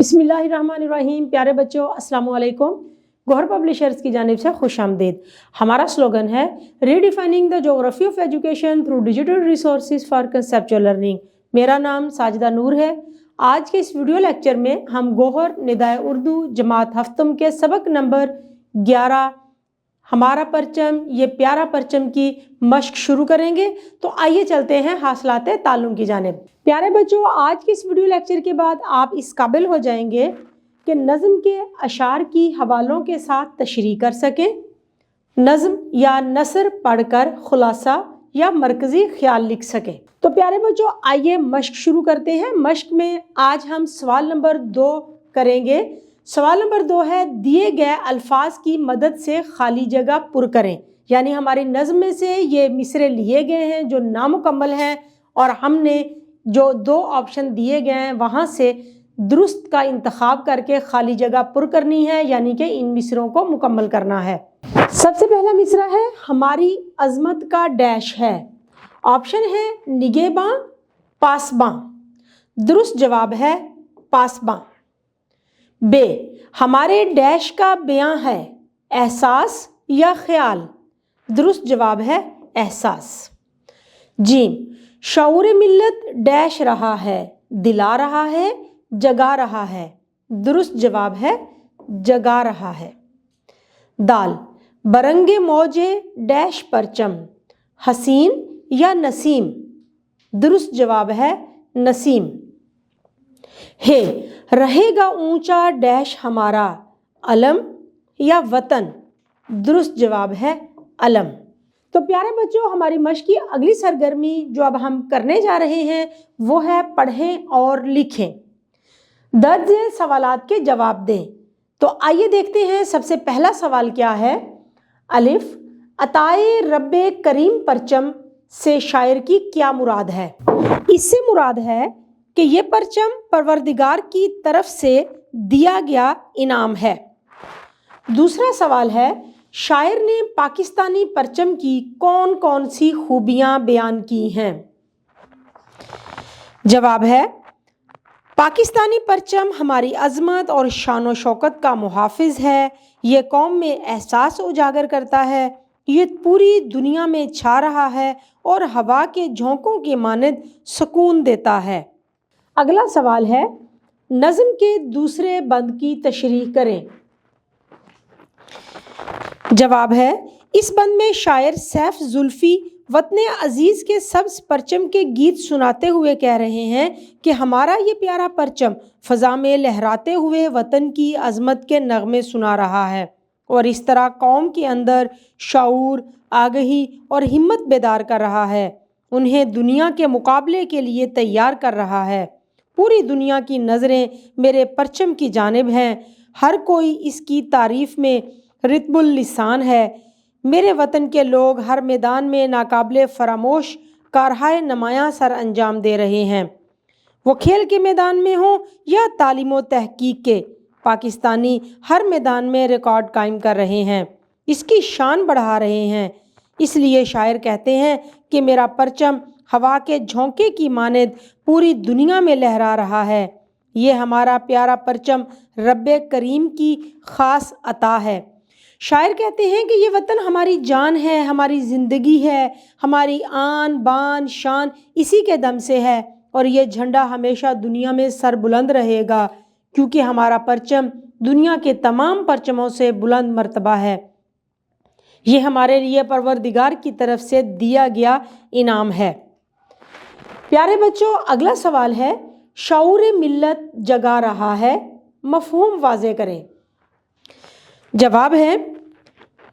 बिस्मिल्लाहिर्रहमानिर्रहीम। प्यारे बच्चों, अस्सलाम वालेकुम। गौहर पब्लिशर्स की जानिब से खुश आमदीद। हमारा स्लोगन है redefining the geography of education through digital resources for conceptual learning. मेरा नाम साजिदा नूर है। आज के इस वीडियो लेक्चर में हम गौहर निदाए उर्दू जमात हफ्तम के सबक नंबर 11 हमारा परचम ये प्यारा परचम की मश्क शुरू करेंगे। तो आइए चलते हैं हासिलाते ताल्लुम की जानिब। प्यारे बच्चों, आज के इस वीडियो लेक्चर के बाद आप इस काबिल हो जाएंगे कि नज़म के अशार की हवालों के साथ तशरीह कर सकें, नज़म या नसर पढ़कर खुलासा या मरकज़ी ख्याल लिख सकें। तो प्यारे बच्चों, आइए मश्क शुरू करते हैं। मश्क में आज हम सवाल नंबर 2 करेंगे। सवाल नंबर 2 है, दिए गए अल्फाज की मदद से खाली जगह पुर करें। यानी हमारी नज़म में से ये मिसरे लिए गए हैं जो नामुकम्मल हैं और हमने जो 2 ऑप्शन दिए गए हैं वहाँ से दुरुस्त का इंतखाब करके खाली जगह पुर करनी है, यानी कि इन मिसरों को मुकम्मल करना है। सबसे पहला मिसरा है, हमारी अजमत का डैश है। ऑप्शन है निगेबां पासबां। दुरुस्त जवाब है पासबां। बे, हमारे डैश का बयां है एहसास या ख्याल। दुरुस्त जवाब है एहसास। जीम, शऊर मिल्लत डैश रहा है, दिला रहा है, जगा रहा है। दुरुस्त जवाब है जगा रहा है। दाल, बरंगे मौजे डैश परचम, हसीन या नसीम। दुरुस्त जवाब है नसीम। हे, रहेगा ऊंचा डैश हमारा, अलम या वतन। दुरुस्त जवाब है अलम। तो प्यारे बच्चों, हमारी मश्क की अगली सरगर्मी जो अब हम करने जा रहे हैं वो है पढ़ें और लिखें। दर्ज सवालात के जवाब दें। तो आइए देखते हैं सबसे पहला सवाल क्या है। अलिफ, अताए रब्बे करीम परचम से शायर की क्या मुराद है? इससे मुराद है कि ये परचम परवरदिगार की तरफ से दिया गया इनाम है। दूसरा सवाल है, शायर ने पाकिस्तानी परचम की कौन कौन सी खूबियां बयान की हैं? जवाब है पाकिस्तानी परचम हमारी अजमत और शान व शौकत का मुहाफिज है। ये कौम में एहसास उजागर करता है। ये पूरी दुनिया में छा रहा है और हवा के झोंकों के मानद सुकून देता है। अगला सवाल है, नज़म के दूसरे बंद की तशरीह करें। जवाब है, इस बंद में शायर सैफ जुल्फी वतने अजीज़ के सब्ज परचम के गीत सुनाते हुए कह रहे हैं कि हमारा ये प्यारा परचम फ़ज़ा में लहराते हुए वतन की अज़मत के नगमे सुना रहा है और इस तरह कौम के अंदर शऊर, आगही और हिम्मत बेदार कर रहा है। उन्हें दुनिया के मुकाबले के लिए तैयार कर रहा है। पूरी दुनिया की नज़रें मेरे परचम की जानिब हैं। हर कोई इसकी तारीफ़ में रितबुल लिसान है। मेरे वतन के लोग हर मैदान में नाकाबिले फरामोश कारहाय नमायाँ सर अंजाम दे रहे हैं। वो खेल के मैदान में हों या तालीम व तहकीक के, पाकिस्तानी हर मैदान में रिकॉर्ड कायम कर रहे हैं, इसकी शान बढ़ा रहे हैं। इसलिए शायर कहते हैं कि मेरा परचम हवा के झोंके की मानद पूरी दुनिया में लहरा रहा है। ये हमारा प्यारा परचम रब्बे करीम की ख़ास अता है। शायर कहते हैं कि ये वतन हमारी जान है, हमारी ज़िंदगी है, हमारी आन बान शान इसी के दम से है और ये झंडा हमेशा दुनिया में सर बुलंद रहेगा क्योंकि हमारा परचम दुनिया के तमाम परचमों से बुलंद मर्तबा है। ये हमारे लिए परवरदिगार की तरफ से दिया गया इनाम है। प्यारे बच्चों, अगला सवाल है, शऊर मिल्लत जगा रहा है, मफ़हूम वाज़े करें। जवाब है,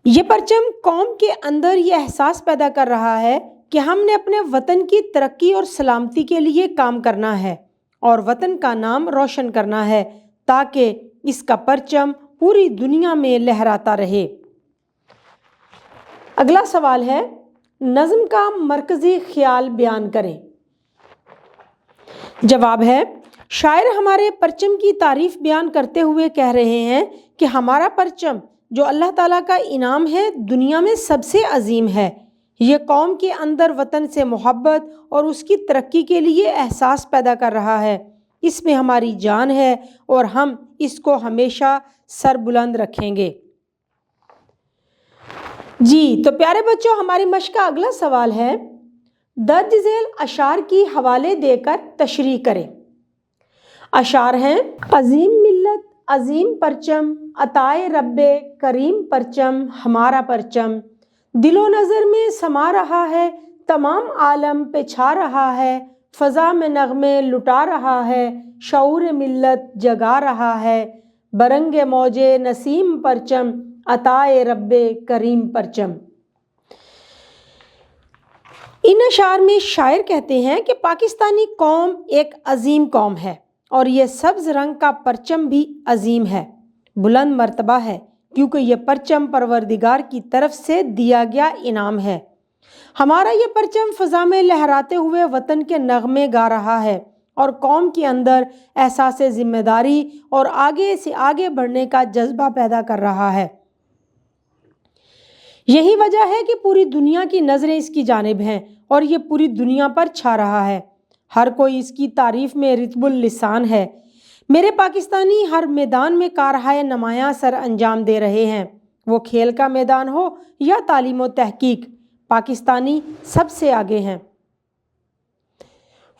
ये परचम कौम के अंदर ये एहसास पैदा कर रहा है कि हमने अपने वतन की तरक्की और सलामती के लिए काम करना है और वतन का नाम रोशन करना है ताकि इसका परचम पूरी दुनिया में लहराता रहे। अगला सवाल है, नज़म का मरकज़ी ख्याल बयान करें। जवाब है, शायर हमारे परचम की तारीफ़ बयान करते हुए कह रहे हैं कि हमारा परचम जो अल्लाह ताला का इनाम है दुनिया में सबसे अजीम है। ये कौम के अंदर वतन से मोहब्बत और उसकी तरक्की के लिए एहसास पैदा कर रहा है। اس میں ہماری جان ہے اور ہم اس کو ہمیشہ سر بلند رکھیں گے۔ جی تو پیارے بچوں، ہماری مشق کا اگلا سوال ہے، درج ذیل اشعار کی حوالے دے کر تشریح کریں۔ اشعار ہیں: عظیم ملت عظیم پرچم، عطائے رب کریم پرچم ہمارا پرچم، دل و نظر میں سما رہا ہے، تمام عالم پہ چھا رہا ہے، فضا میں نغمے لٹا رہا ہے، شعور ملت جگا رہا ہے، برنگ موج نسیم پرچم، عطائے رب کریم پرچم۔ ان اشعار میں شاعر کہتے ہیں کہ پاکستانی قوم ایک عظیم قوم ہے اور یہ سبز رنگ کا پرچم بھی عظیم ہے، بلند مرتبہ ہے، کیونکہ یہ پرچم پروردگار کی طرف سے دیا گیا انعام ہے۔ ہمارا یہ پرچم فضا میں لہراتے ہوئے وطن کے نغمے گا رہا ہے اور قوم کے اندر احساس ذمہ داری اور آگے سے آگے بڑھنے کا جذبہ پیدا کر رہا ہے۔ یہی وجہ ہے کہ پوری دنیا کی نظریں اس کی جانب ہیں اور یہ پوری دنیا پر چھا رہا ہے۔ ہر کوئی اس کی تعریف میں رطب اللسان ہے۔ میرے پاکستانی ہر میدان میں کارہائے نمایاں سر انجام دے رہے ہیں، وہ کھیل کا میدان ہو یا تعلیم و تحقیق، پاکستانی سب سے آگے ہیں۔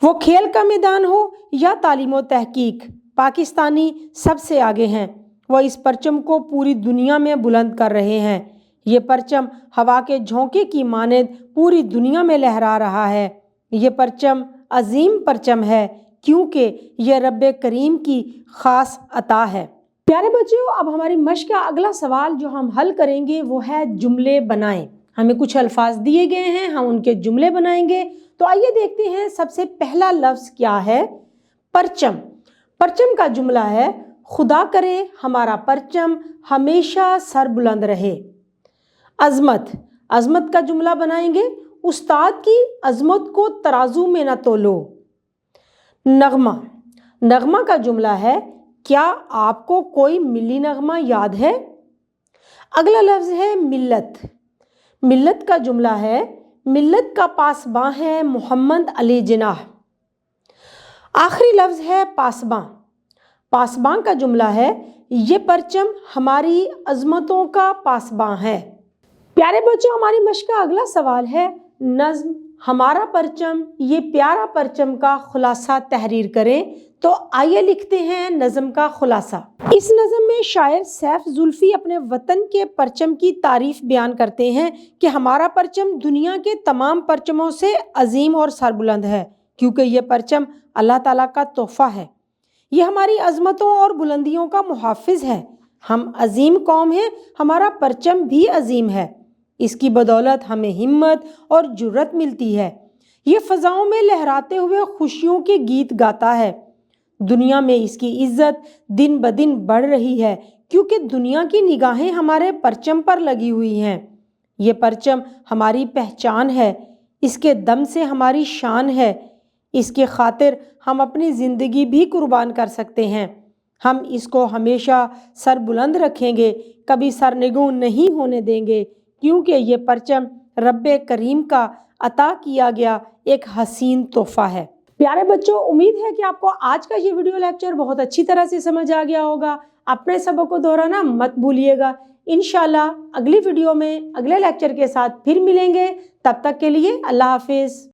وہ کھیل کا میدان ہو یا تعلیم و تحقیق، پاکستانی سب سے آگے ہیں۔ وہ اس پرچم کو پوری دنیا میں بلند کر رہے ہیں۔ یہ پرچم ہوا کے جھونکے کی مانند پوری دنیا میں لہرا رہا ہے۔ یہ پرچم عظیم پرچم ہے کیونکہ یہ رب کریم کی خاص عطا ہے۔ پیارے بچوں، اب ہماری مشق کا اگلا سوال جو ہم حل کریں گے وہ ہے جملے بنائیں۔ ہمیں کچھ الفاظ دیے گئے ہیں، ہم ان کے جملے بنائیں گے۔ تو آئیے دیکھتے ہیں، سب سے پہلا لفظ کیا ہے؟ پرچم۔ پرچم کا جملہ ہے، خدا کرے ہمارا پرچم ہمیشہ سر بلند رہے۔ عظمت۔ عظمت کا جملہ بنائیں گے، استاد کی عظمت کو ترازو میں نہ تولو۔ نغمہ۔ نغمہ کا جملہ ہے، کیا آپ کو کوئی ملی نغمہ یاد ہے؟ اگلا لفظ ہے ملت۔ ملت کا جملہ ہے، ملت کا پاسباں ہے محمد علی جناح۔ آخری لفظ ہے پاسباں۔ پاسباں کا جملہ ہے، یہ پرچم ہماری عظمتوں کا پاسباں ہے۔ پیارے بچوں، ہماری مشق کا اگلا سوال ہے، نظم ہمارا پرچم یہ پیارا پرچم کا خلاصہ تحریر کریں۔ تو آئیے لکھتے ہیں نظم کا خلاصہ۔ اس نظم میں شاعر سیف زلفی اپنے وطن کے پرچم کی تعریف بیان کرتے ہیں کہ ہمارا پرچم دنیا کے تمام پرچموں سے عظیم اور سربلند ہے، کیونکہ یہ پرچم اللہ تعالیٰ کا تحفہ ہے۔ یہ ہماری عظمتوں اور بلندیوں کا محافظ ہے۔ ہم عظیم قوم ہیں، ہمارا پرچم بھی عظیم ہے۔ اس کی بدولت ہمیں ہمت اور جرت ملتی ہے۔ یہ فضاؤں میں لہراتے ہوئے خوشیوں کے گیت گاتا ہے۔ دنیا میں اس کی عزت دن بدن بڑھ رہی ہے، کیونکہ دنیا کی نگاہیں ہمارے پرچم پر لگی ہوئی ہیں۔ یہ پرچم ہماری پہچان ہے، اس کے دم سے ہماری شان ہے۔ اس کے خاطر ہم اپنی زندگی بھی قربان کر سکتے ہیں۔ ہم اس کو ہمیشہ سر بلند رکھیں گے، کبھی سرنگوں نہیں ہونے دیں گے، کیونکہ یہ پرچم رب کریم کا عطا کیا گیا ایک حسین تحفہ ہے۔ پیارے بچوں، امید ہے کہ آپ کو آج کا یہ ویڈیو لیکچر بہت اچھی طرح سے سمجھ آ گیا ہوگا۔ اپنے سبق کو دہرانا مت بھولیے گا۔ انشاءاللہ اگلی ویڈیو میں اگلے لیکچر کے ساتھ پھر ملیں گے۔ تب تک کے لیے اللہ حافظ۔